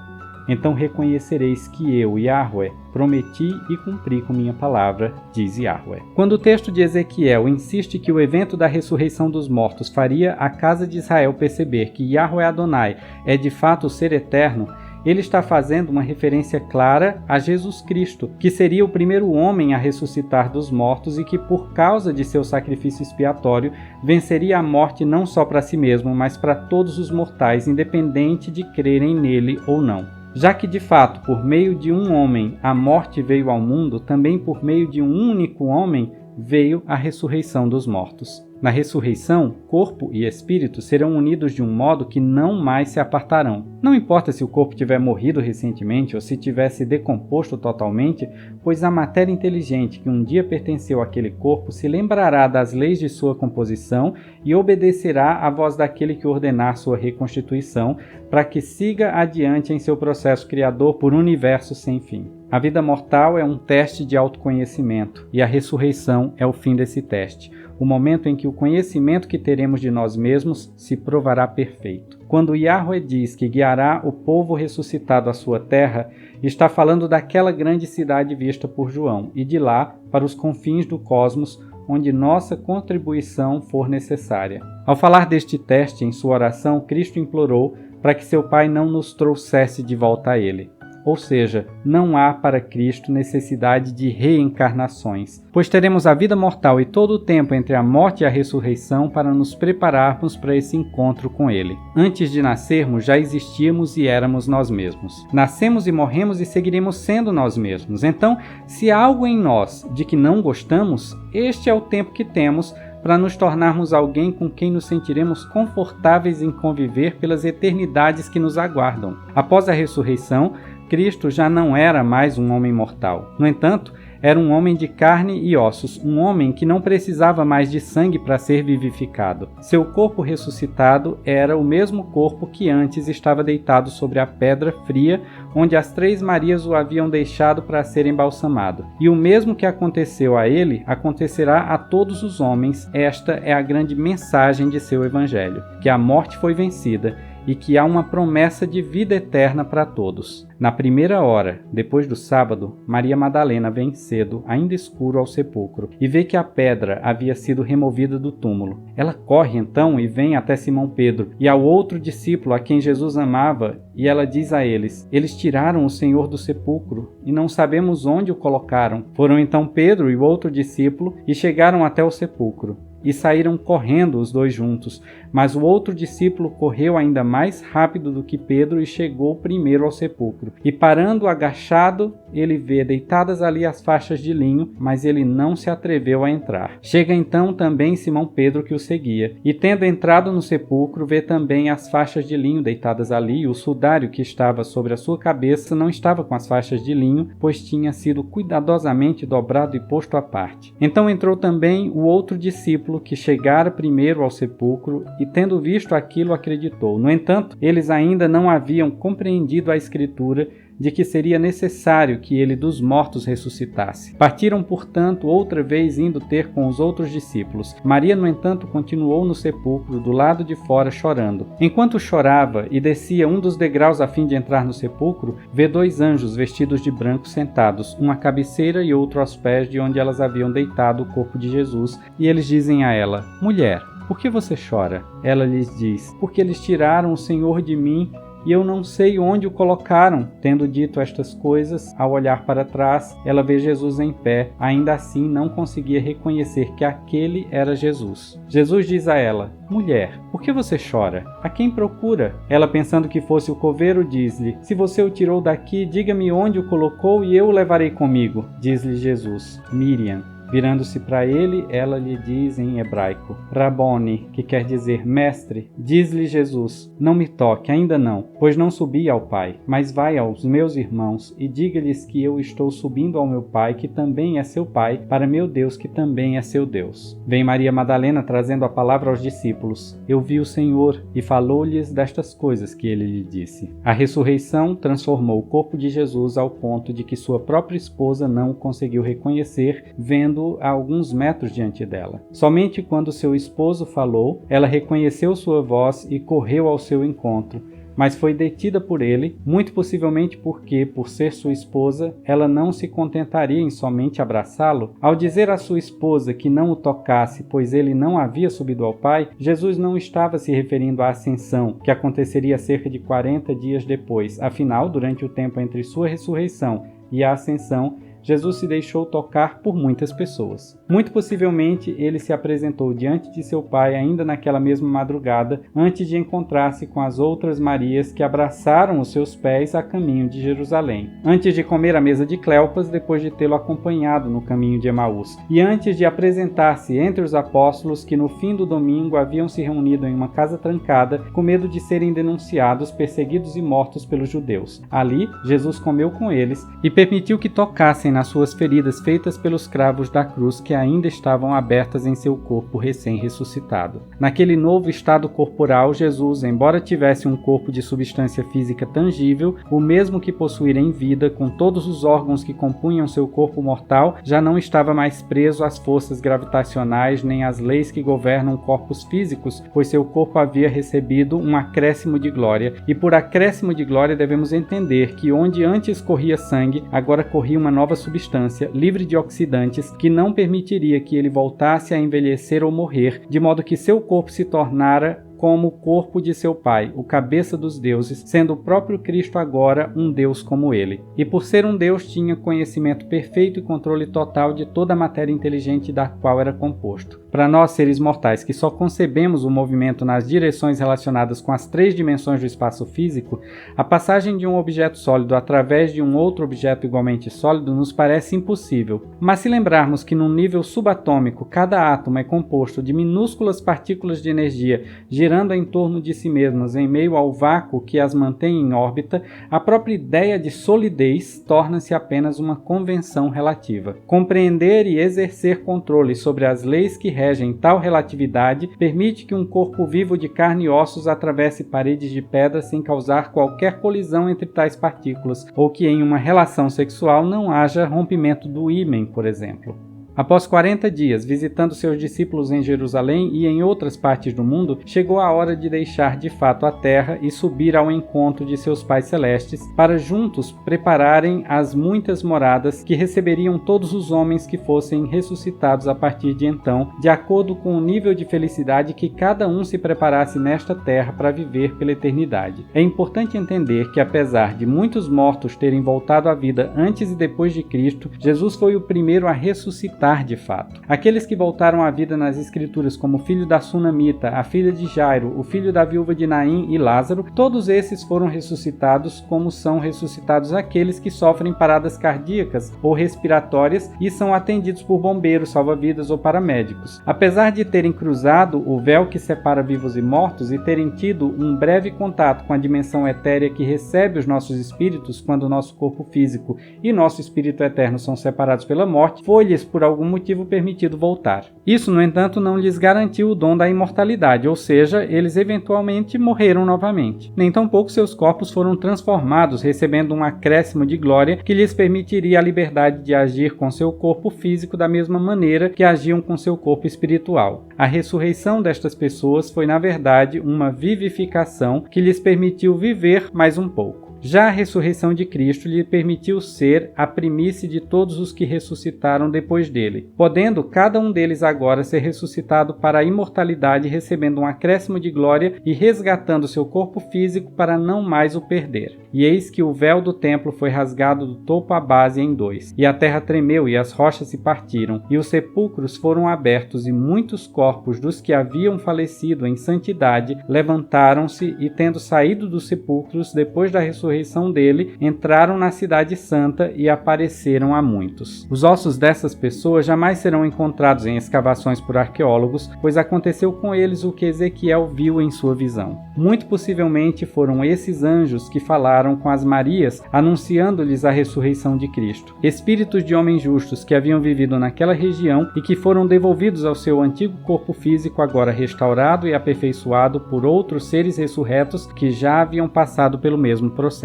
Então reconhecereis que eu, Yahweh, prometi e cumpri com minha palavra, diz Yahweh. Quando o texto de Ezequiel insiste que o evento da ressurreição dos mortos faria a casa de Israel perceber que Yahweh Adonai é de fato o ser eterno, ele está fazendo uma referência clara a Jesus Cristo, que seria o primeiro homem a ressuscitar dos mortos e que, por causa de seu sacrifício expiatório, venceria a morte não só para si mesmo, mas para todos os mortais, independente de crerem nele ou não. Já que, de fato, por meio de um homem a morte veio ao mundo, também por meio de um único homem veio a ressurreição dos mortos. Na ressurreição, corpo e espírito serão unidos de um modo que não mais se apartarão. Não importa se o corpo tiver morrido recentemente ou se tivesse decomposto totalmente, pois a matéria inteligente que um dia pertenceu àquele corpo se lembrará das leis de sua composição e obedecerá à voz daquele que ordenar sua reconstituição, para que siga adiante em seu processo criador por um universo sem fim. A vida mortal é um teste de autoconhecimento, e a ressurreição é o fim desse teste, o momento em que o conhecimento que teremos de nós mesmos se provará perfeito. Quando Yahweh diz que guiará o povo ressuscitado à sua terra, está falando daquela grande cidade vista por João, e de lá para os confins do cosmos, onde nossa contribuição for necessária. Ao falar deste teste em sua oração, Cristo implorou para que seu Pai não nos trouxesse de volta a ele. ou seja, não há para Cristo necessidade de reencarnações, pois teremos a vida mortal e todo o tempo entre a morte e a ressurreição para nos prepararmos para esse encontro com Ele. Antes de nascermos, já existíamos e éramos nós mesmos. Nascemos e morremos e seguiremos sendo nós mesmos. Então, se há algo em nós de que não gostamos, este é o tempo que temos para nos tornarmos alguém com quem nos sentiremos confortáveis em conviver pelas eternidades que nos aguardam. Após a ressurreição, Cristo já não era mais um homem mortal. No entanto, era um homem de carne e ossos, um homem que não precisava mais de sangue para ser vivificado. Seu corpo ressuscitado era o mesmo corpo que antes estava deitado sobre a pedra fria, onde as 3 Marias o haviam deixado para ser embalsamado. E o mesmo que aconteceu a ele, acontecerá a todos os homens. Esta é a grande mensagem de seu evangelho, que a morte foi vencida e que há uma promessa de vida eterna para todos. Na primeira hora, depois do sábado, Maria Madalena vem cedo, ainda escuro, ao sepulcro, e vê que a pedra havia sido removida do túmulo. Ela corre então e vem até Simão Pedro e ao outro discípulo a quem Jesus amava, e ela diz a eles: eles tiraram o Senhor do sepulcro e não sabemos onde o colocaram. Foram então Pedro e o outro discípulo e chegaram até o sepulcro. E saíram correndo os 2 juntos, mas o outro discípulo correu ainda mais rápido do que Pedro e chegou primeiro ao sepulcro. E parando agachado, ele vê deitadas ali as faixas de linho, mas ele não se atreveu a entrar. Chega então também Simão Pedro, que o seguia, e tendo entrado no sepulcro, vê também as faixas de linho deitadas ali, e o sudário que estava sobre a sua cabeça não estava com as faixas de linho, pois tinha sido cuidadosamente dobrado e posto à parte. Então entrou também o outro discípulo, que chegara primeiro ao sepulcro, e tendo visto aquilo acreditou. No entanto, eles ainda não haviam compreendido a Escritura de que seria necessário que ele dos mortos ressuscitasse. Partiram, portanto, outra vez indo ter com os outros discípulos. Maria, no entanto, continuou no sepulcro, do lado de fora, chorando. Enquanto chorava e descia um dos degraus a fim de entrar no sepulcro, vê 2 anjos vestidos de branco sentados, um à cabeceira e outro aos pés de onde elas haviam deitado o corpo de Jesus, e eles dizem a ela: mulher, por que você chora? Ela lhes diz: porque eles tiraram o Senhor de mim e eu não sei onde o colocaram. Tendo dito estas coisas, ao olhar para trás, ela vê Jesus em pé. Ainda assim não conseguia reconhecer que aquele era Jesus. Jesus diz a ela: mulher, por que você chora? A quem procura? Ela, pensando que fosse o coveiro, diz-lhe: se você o tirou daqui, diga-me onde o colocou e eu o levarei comigo. Diz-lhe Jesus: Miriam. Virando-se para ele, ela lhe diz em hebraico: Rabone, que quer dizer mestre. Diz-lhe Jesus: não me toque, ainda não, pois não subi ao Pai, mas vai aos meus irmãos e diga-lhes que eu estou subindo ao meu Pai, que também é seu Pai, para meu Deus, que também é seu Deus. Vem Maria Madalena trazendo a palavra aos discípulos: eu vi o Senhor, e falou-lhes destas coisas que ele lhe disse. A ressurreição transformou o corpo de Jesus ao ponto de que sua própria esposa não o conseguiu reconhecer, vendo a alguns metros diante dela. Somente quando seu esposo falou, ela reconheceu sua voz e correu ao seu encontro, mas foi detida por ele, muito possivelmente porque, por ser sua esposa, ela não se contentaria em somente abraçá-lo. Ao dizer à sua esposa que não o tocasse, pois ele não havia subido ao Pai, Jesus não estava se referindo à ascensão, que aconteceria cerca de 40 dias depois. Afinal, durante o tempo entre sua ressurreição e a ascensão, Jesus se deixou tocar por muitas pessoas. Muito possivelmente, ele se apresentou diante de seu pai ainda naquela mesma madrugada, antes de encontrar-se com as outras Marias que abraçaram os seus pés a caminho de Jerusalém. Antes de comer à mesa de Cleopas, depois de tê-lo acompanhado no caminho de Emaús. E antes de apresentar-se entre os apóstolos que no fim do domingo haviam se reunido em uma casa trancada, com medo de serem denunciados, perseguidos e mortos pelos judeus. Ali, Jesus comeu com eles e permitiu que tocassem nas suas feridas feitas pelos cravos da cruz que ainda estavam abertas em seu corpo recém-ressuscitado. Naquele novo estado corporal, Jesus, embora tivesse um corpo de substância física tangível, o mesmo que possuíra em vida, com todos os órgãos que compunham seu corpo mortal, já não estava mais preso às forças gravitacionais nem às leis que governam corpos físicos, pois seu corpo havia recebido um acréscimo de glória, e por acréscimo de glória devemos entender que onde antes corria sangue, agora corria uma nova substância, livre de oxidantes, que não permitiria que ele voltasse a envelhecer ou morrer, de modo que seu corpo se tornara como o corpo de seu Pai, o cabeça dos deuses, sendo o próprio Cristo agora um Deus como ele. E por ser um Deus, tinha conhecimento perfeito e controle total de toda a matéria inteligente da qual era composto. Para nós, seres mortais, que só concebemos o movimento nas direções relacionadas com as 3 dimensões do espaço físico, a passagem de um objeto sólido através de um outro objeto igualmente sólido nos parece impossível. Mas se lembrarmos que num nível subatômico cada átomo é composto de minúsculas partículas de energia girando em torno de si mesmas em meio ao vácuo que as mantém em órbita, a própria ideia de solidez torna-se apenas uma convenção relativa. Compreender e exercer controle sobre as leis que regem tal relatividade permite que um corpo vivo de carne e ossos atravesse paredes de pedra sem causar qualquer colisão entre tais partículas, ou que em uma relação sexual não haja rompimento do ímen, por exemplo. Após 40 dias visitando seus discípulos em Jerusalém e em outras partes do mundo, chegou a hora de deixar de fato a terra e subir ao encontro de seus pais celestes, para juntos prepararem as muitas moradas que receberiam todos os homens que fossem ressuscitados a partir de então, de acordo com o nível de felicidade que cada um se preparasse nesta terra para viver pela eternidade. É importante entender que, apesar de muitos mortos terem voltado à vida antes e depois de Cristo, Jesus foi o primeiro a ressuscitar de fato. Aqueles que voltaram à vida nas Escrituras, como o filho da Sunamita, a filha de Jairo, o filho da viúva de Naim e Lázaro, todos esses foram ressuscitados como são ressuscitados aqueles que sofrem paradas cardíacas ou respiratórias e são atendidos por bombeiros, salva-vidas ou paramédicos. Apesar de terem cruzado o véu que separa vivos e mortos e terem tido um breve contato com a dimensão etérea que recebe os nossos espíritos quando o nosso corpo físico e nosso espírito eterno são separados pela morte, foi-lhes por algum motivo permitido voltar. Isso, no entanto, não lhes garantiu o dom da imortalidade, ou seja, eles eventualmente morreram novamente. Nem tampouco seus corpos foram transformados, recebendo um acréscimo de glória que lhes permitiria a liberdade de agir com seu corpo físico da mesma maneira que agiam com seu corpo espiritual. A ressurreição destas pessoas foi, na verdade, uma vivificação que lhes permitiu viver mais um pouco. Já a ressurreição de Cristo lhe permitiu ser a primícia de todos os que ressuscitaram depois dele, podendo cada um deles agora ser ressuscitado para a imortalidade, recebendo um acréscimo de glória e resgatando seu corpo físico para não mais o perder. E eis que o véu do templo foi rasgado do topo à base em 2, e a terra tremeu e as rochas se partiram, e os sepulcros foram abertos, e muitos corpos dos que haviam falecido em santidade levantaram-se e, tendo saído dos sepulcros depois da ressurreição dele, entraram na cidade santa e apareceram a muitos. Os ossos dessas pessoas jamais serão encontrados em escavações por arqueólogos, pois aconteceu com eles o que Ezequiel viu em sua visão. Muito possivelmente foram esses anjos que falaram com as Marias, anunciando-lhes a ressurreição de Cristo. Espíritos de homens justos que haviam vivido naquela região e que foram devolvidos ao seu antigo corpo físico, agora restaurado e aperfeiçoado por outros seres ressurretos que já haviam passado pelo mesmo processo.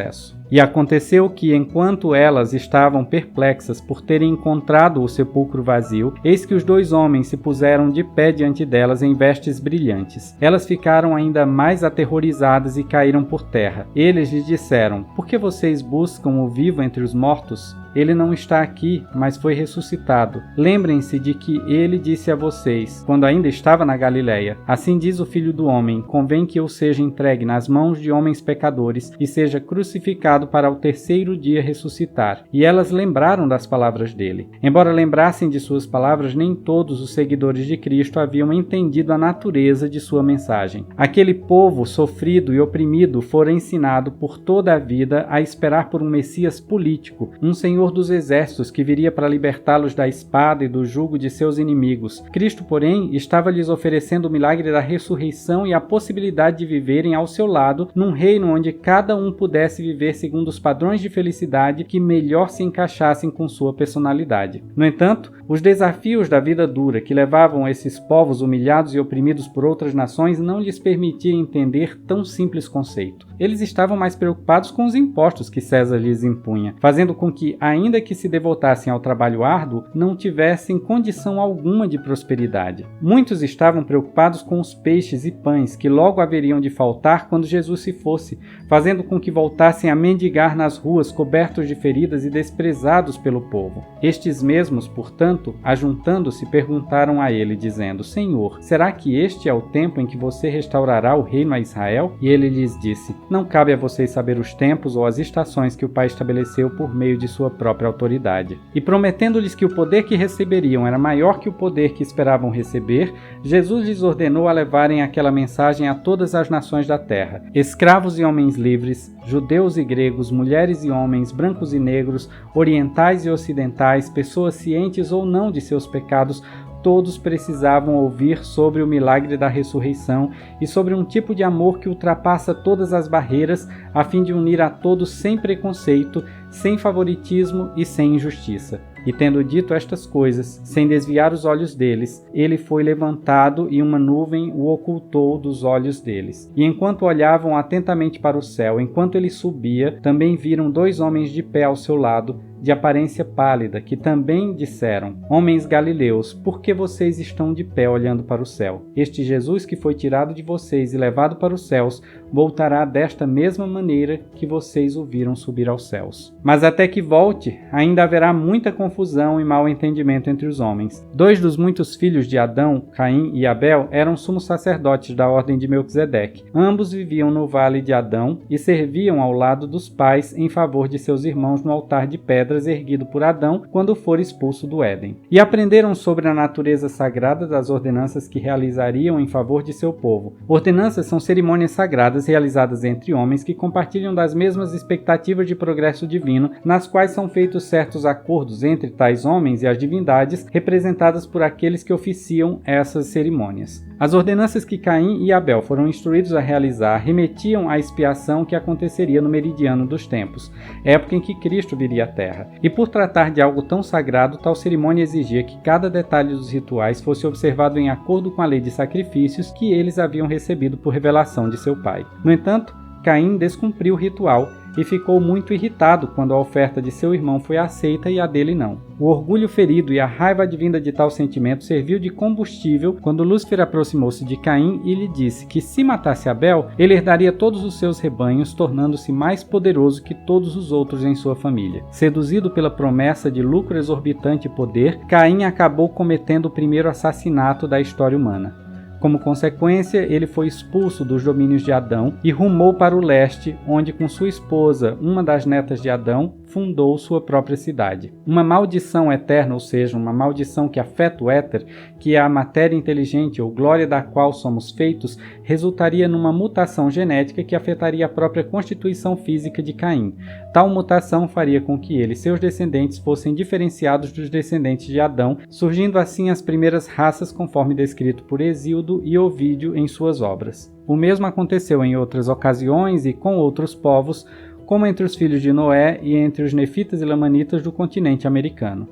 E aconteceu que, enquanto elas estavam perplexas por terem encontrado o sepulcro vazio, eis que os 2 homens se puseram de pé diante delas em vestes brilhantes. Elas ficaram ainda mais aterrorizadas e caíram por terra. Eles lhes disseram: "Por que vocês buscam o vivo entre os mortos? Ele não está aqui, mas foi ressuscitado. Lembrem-se de que ele disse a vocês, quando ainda estava na Galileia: assim diz o Filho do Homem, convém que eu seja entregue nas mãos de homens pecadores e seja crucificado para ao 3º dia ressuscitar." E elas lembraram das palavras dele. Embora lembrassem de suas palavras, nem todos os seguidores de Cristo haviam entendido a natureza de sua mensagem. Aquele povo sofrido e oprimido fora ensinado por toda a vida a esperar por um Messias político, um Senhor dos exércitos que viria para libertá-los da espada e do jugo de seus inimigos. Cristo, porém, estava lhes oferecendo o milagre da ressurreição e a possibilidade de viverem ao seu lado num reino onde cada um pudesse viver segundo os padrões de felicidade que melhor se encaixassem com sua personalidade. No entanto, os desafios da vida dura que levavam esses povos humilhados e oprimidos por outras nações não lhes permitiam entender tão simples conceito. Eles estavam mais preocupados com os impostos que César lhes impunha, fazendo com que, ainda que se devotassem ao trabalho árduo, não tivessem condição alguma de prosperidade. Muitos estavam preocupados com os peixes e pães que logo haveriam de faltar quando Jesus se fosse, fazendo com que voltassem a mendigar nas ruas cobertos de feridas e desprezados pelo povo. Estes mesmos, portanto, ajuntando-se, perguntaram a ele, dizendo: Senhor, será que este é o tempo em que você restaurará o reino a Israel? E ele lhes disse: Não cabe a vocês saber os tempos ou as estações que o Pai estabeleceu por meio de sua própria autoridade. E prometendo-lhes que o poder que receberiam era maior que o poder que esperavam receber, Jesus lhes ordenou a levarem aquela mensagem a todas as nações da terra: escravos e homens livres, judeus e gregos, mulheres e homens, brancos e negros, orientais e ocidentais, pessoas cientes ou não de seus pecados, todos precisavam ouvir sobre o milagre da ressurreição e sobre um tipo de amor que ultrapassa todas as barreiras, a fim de unir a todos sem preconceito, sem favoritismo e sem injustiça. E tendo dito estas coisas, sem desviar os olhos deles, ele foi levantado e uma nuvem o ocultou dos olhos deles. E enquanto olhavam atentamente para o céu, enquanto ele subia, também viram 2 homens de pé ao seu lado, de aparência pálida, que também disseram: Homens galileus, por que vocês estão de pé olhando para o céu? Este Jesus que foi tirado de vocês e levado para os céus, voltará desta mesma maneira que vocês o viram subir aos céus. Mas até que volte, ainda haverá muita confusão e mau entendimento entre os homens. 2 dos muitos filhos de Adão, Caim e Abel, eram sumos sacerdotes da ordem de Melquisedeque. Ambos viviam no vale de Adão e serviam ao lado dos pais em favor de seus irmãos no altar de pedras erguido por Adão quando for expulso do Éden. E aprenderam sobre a natureza sagrada das ordenanças que realizariam em favor de seu povo. Ordenanças são cerimônias sagradas realizadas entre homens que compartilham das mesmas expectativas de progresso divino, nas quais são feitos certos acordos entre tais homens e as divindades, representadas por aqueles que oficiam essas cerimônias. As ordenanças que Caim e Abel foram instruídos a realizar remetiam à expiação que aconteceria no meridiano dos tempos, época em que Cristo viria à Terra. E por tratar de algo tão sagrado, tal cerimônia exigia que cada detalhe dos rituais fosse observado em acordo com a lei de sacrifícios que eles haviam recebido por revelação de seu pai. No entanto, Caim descumpriu o ritual e ficou muito irritado quando a oferta de seu irmão foi aceita e a dele não. O orgulho ferido e a raiva advinda de tal sentimento serviu de combustível quando Lúcifer aproximou-se de Caim e lhe disse que se matasse Abel, ele herdaria todos os seus rebanhos, tornando-se mais poderoso que todos os outros em sua família. Seduzido pela promessa de lucro exorbitante e poder, Caim acabou cometendo o primeiro assassinato da história humana. Como consequência, ele foi expulso dos domínios de Adão e rumou para o leste, onde com sua esposa, uma das netas de Adão, fundou sua própria cidade. Uma maldição eterna, ou seja, uma maldição que afeta o éter, que é a matéria inteligente ou glória da qual somos feitos, resultaria numa mutação genética que afetaria a própria constituição física de Caim. Tal mutação faria com que ele e seus descendentes fossem diferenciados dos descendentes de Adão, surgindo assim as primeiras raças conforme descrito por Hesíodo e Ovídio em suas obras. O mesmo aconteceu em outras ocasiões e com outros povos, como entre os filhos de Noé e entre os nefitas e lamanitas do continente americano.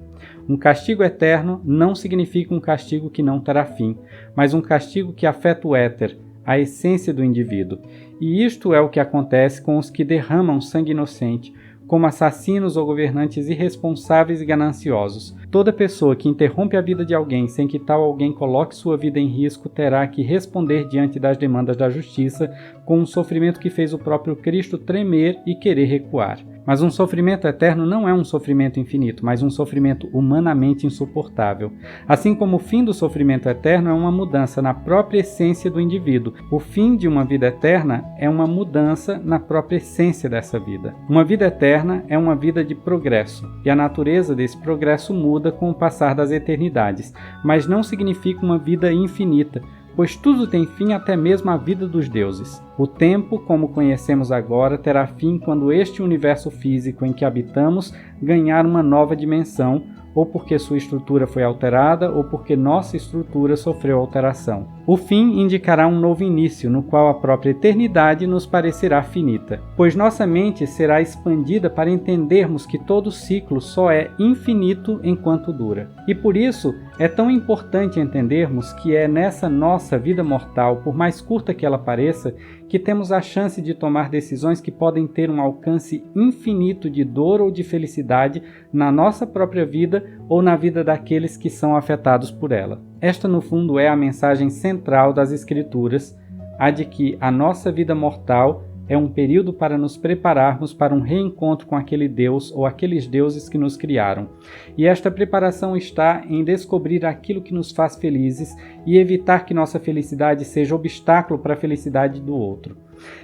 Um castigo eterno não significa um castigo que não terá fim, mas um castigo que afeta o éter, a essência do indivíduo. E isto é o que acontece com os que derramam sangue inocente, como assassinos ou governantes irresponsáveis e gananciosos. Toda pessoa que interrompe a vida de alguém sem que tal alguém coloque sua vida em risco terá que responder diante das demandas da justiça com um sofrimento que fez o próprio Cristo tremer e querer recuar. Mas um sofrimento eterno não é um sofrimento infinito, mas um sofrimento humanamente insuportável. Assim como o fim do sofrimento eterno é uma mudança na própria essência do indivíduo, o fim de uma vida eterna é uma mudança na própria essência dessa vida. Uma vida eterna é uma vida de progresso, e a natureza desse progresso muda com o passar das eternidades, mas não significa uma vida infinita, pois tudo tem fim, até mesmo a vida dos deuses. O tempo, como conhecemos agora, terá fim quando este universo físico em que habitamos ganhar uma nova dimensão, ou porque sua estrutura foi alterada, ou porque nossa estrutura sofreu alteração. O fim indicará um novo início, no qual a própria eternidade nos parecerá finita, pois nossa mente será expandida para entendermos que todo ciclo só é infinito enquanto dura. E por isso é tão importante entendermos que é nessa nossa vida mortal, por mais curta que ela pareça, que temos a chance de tomar decisões que podem ter um alcance infinito de dor ou de felicidade na nossa própria vida ou na vida daqueles que são afetados por ela. Esta, no fundo, é a mensagem central das Escrituras, a de que a nossa vida mortal é um período para nos prepararmos para um reencontro com aquele Deus ou aqueles deuses que nos criaram. E esta preparação está em descobrir aquilo que nos faz felizes e evitar que nossa felicidade seja obstáculo para a felicidade do outro.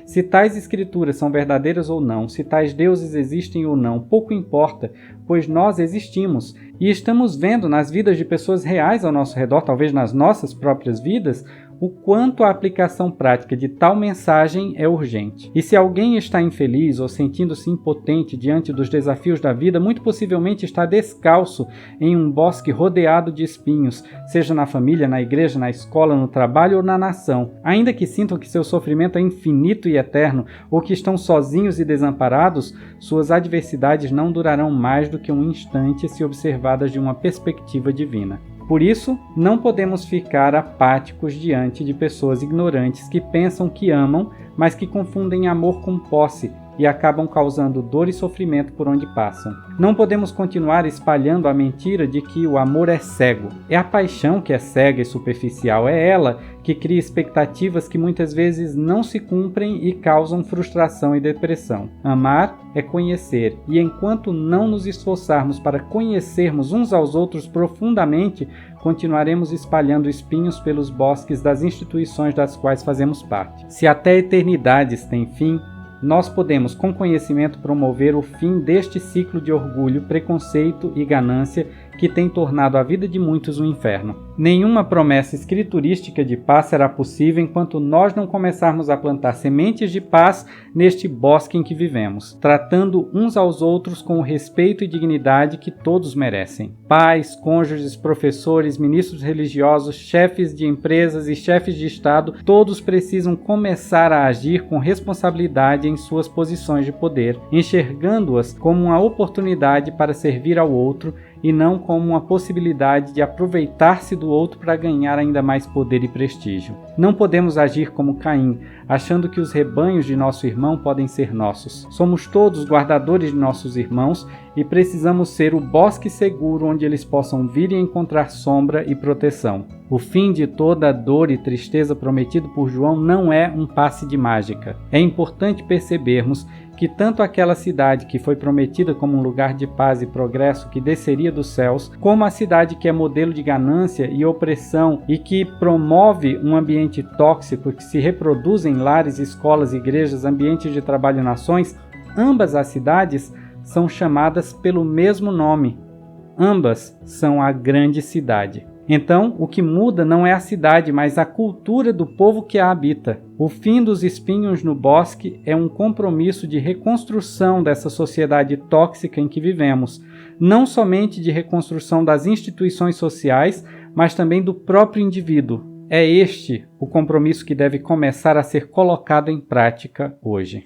Se tais escrituras são verdadeiras ou não, se tais deuses existem ou não, pouco importa, pois nós existimos e estamos vendo nas vidas de pessoas reais ao nosso redor, talvez nas nossas próprias vidas, o quanto a aplicação prática de tal mensagem é urgente. E se alguém está infeliz ou sentindo-se impotente diante dos desafios da vida, muito possivelmente está descalço em um bosque rodeado de espinhos, seja na família, na igreja, na escola, no trabalho ou na nação. Ainda que sintam que seu sofrimento é infinito e eterno, ou que estão sozinhos e desamparados, suas adversidades não durarão mais do que um instante se observadas de uma perspectiva divina. Por isso, não podemos ficar apáticos diante de pessoas ignorantes que pensam que amam, mas que confundem amor com posse e acabam causando dor e sofrimento por onde passam. Não podemos continuar espalhando a mentira de que o amor é cego. É a paixão que é cega e superficial, é ela que cria expectativas que muitas vezes não se cumprem e causam frustração e depressão. Amar é conhecer, e enquanto não nos esforçarmos para conhecermos uns aos outros profundamente, continuaremos espalhando espinhos pelos bosques das instituições das quais fazemos parte. Se até eternidades têm fim, nós podemos, com conhecimento, promover o fim deste ciclo de orgulho, preconceito e ganância que tem tornado a vida de muitos um inferno. Nenhuma promessa escriturística de paz será possível enquanto nós não começarmos a plantar sementes de paz neste bosque em que vivemos, tratando uns aos outros com o respeito e dignidade que todos merecem. Pais, cônjuges, professores, ministros religiosos, chefes de empresas e chefes de Estado, todos precisam começar a agir com responsabilidade em suas posições de poder, enxergando-as como uma oportunidade para servir ao outro e não como uma possibilidade de aproveitar-se do outro para ganhar ainda mais poder e prestígio. Não podemos agir como Caim, achando que os rebanhos de nosso irmão podem ser nossos. Somos todos guardadores de nossos irmãos e precisamos ser o bosque seguro onde eles possam vir e encontrar sombra e proteção. O fim de toda a dor e tristeza prometido por João não é um passe de mágica. É importante percebermos que tanto aquela cidade que foi prometida como um lugar de paz e progresso que desceria dos céus, como a cidade que é modelo de ganância e opressão e que promove um ambiente tóxico que se reproduz em lares, escolas, igrejas, ambientes de trabalho e nações, ambas as cidades são chamadas pelo mesmo nome. Ambas são a grande cidade. Então, o que muda não é a cidade, mas a cultura do povo que a habita. O fim dos espinhos no bosque é um compromisso de reconstrução dessa sociedade tóxica em que vivemos, não somente de reconstrução das instituições sociais, mas também do próprio indivíduo. É este o compromisso que deve começar a ser colocado em prática hoje.